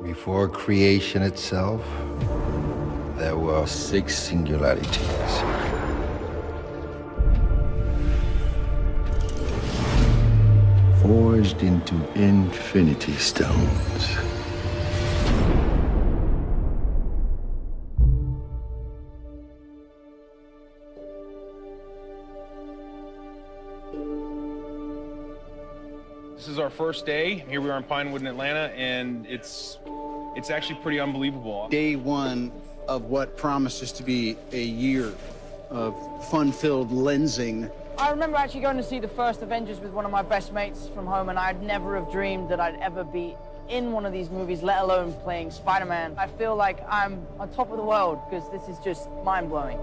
Before creation itself, there were 6 singularities. Forged into infinity stones. This is our first day. Here we are in Pinewood in Atlanta, and it's actually pretty unbelievable. Day one of what promises to be a year of fun-filled lensing. I remember actually going to see the first Avengers with one of my best mates from home, and I'd never have dreamed that I'd ever be in one of these movies, let alone playing Spider-Man. I feel like I'm on top of the world because this is just mind-blowing.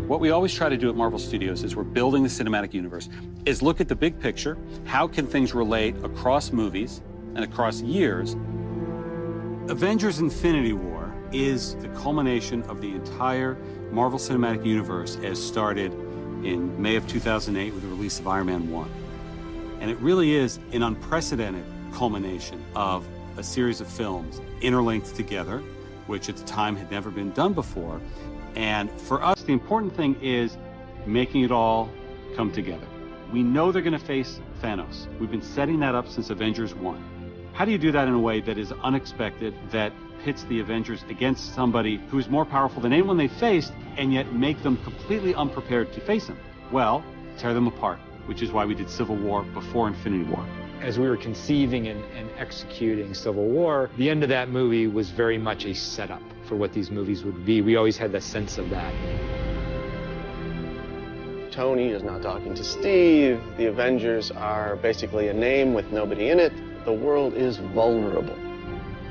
What we always try to do at Marvel Studios is we're building the cinematic universe, is look at the big picture. How can things relate across movies and across years? Avengers Infinity War is the culmination of the entire Marvel Cinematic Universe as started in May of 2008 with the release of Iron Man 1. And it really is an unprecedented culmination of a series of films interlinked together, which at the time had never been done before. And for us, the important thing is making it all come together. We know they're going to face Thanos. We've been setting that up since Avengers 1. How do you do that in a way that is unexpected, that pits the Avengers against somebody who is more powerful than anyone they faced, and yet make them completely unprepared to face him? Well, tear them apart, which is why we did Civil War before Infinity War. As we were conceiving and executing Civil War, the end of that movie was very much a setup for what these movies would be. We always had the sense of that. Tony is not talking to Steve. The Avengers are basically a name with nobody in it. The world is vulnerable.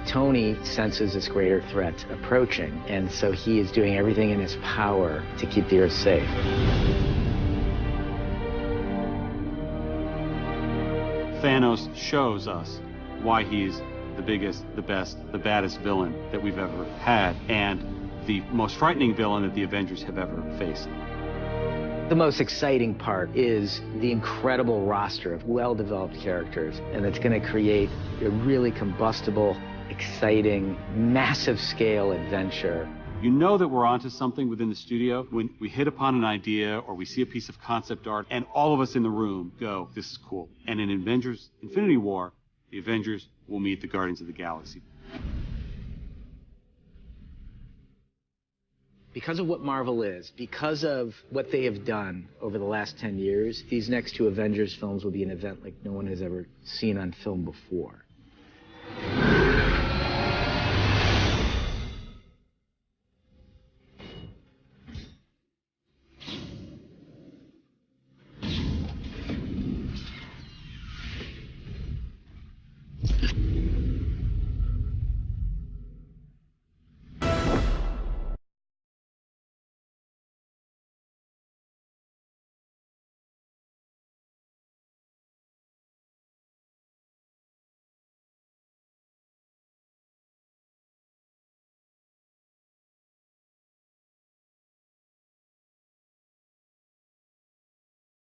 Tony senses this greater threat approaching, and so he is doing everything in his power to keep the Earth safe. Thanos shows us why he's the biggest, the best, the baddest villain that we've ever had, and the most frightening villain that the Avengers have ever faced. The most exciting part is the incredible roster of well-developed characters, and it's going to create a really combustible, exciting, massive-scale adventure. You know that we're onto something within the studio when we hit upon an idea or we see a piece of concept art and all of us in the room go, this is cool. And in Avengers Infinity War, the Avengers will meet the Guardians of the Galaxy. Because of what Marvel is, because of what they have done over the last 10 years, these next 2 Avengers films will be an event like no one has ever seen on film before.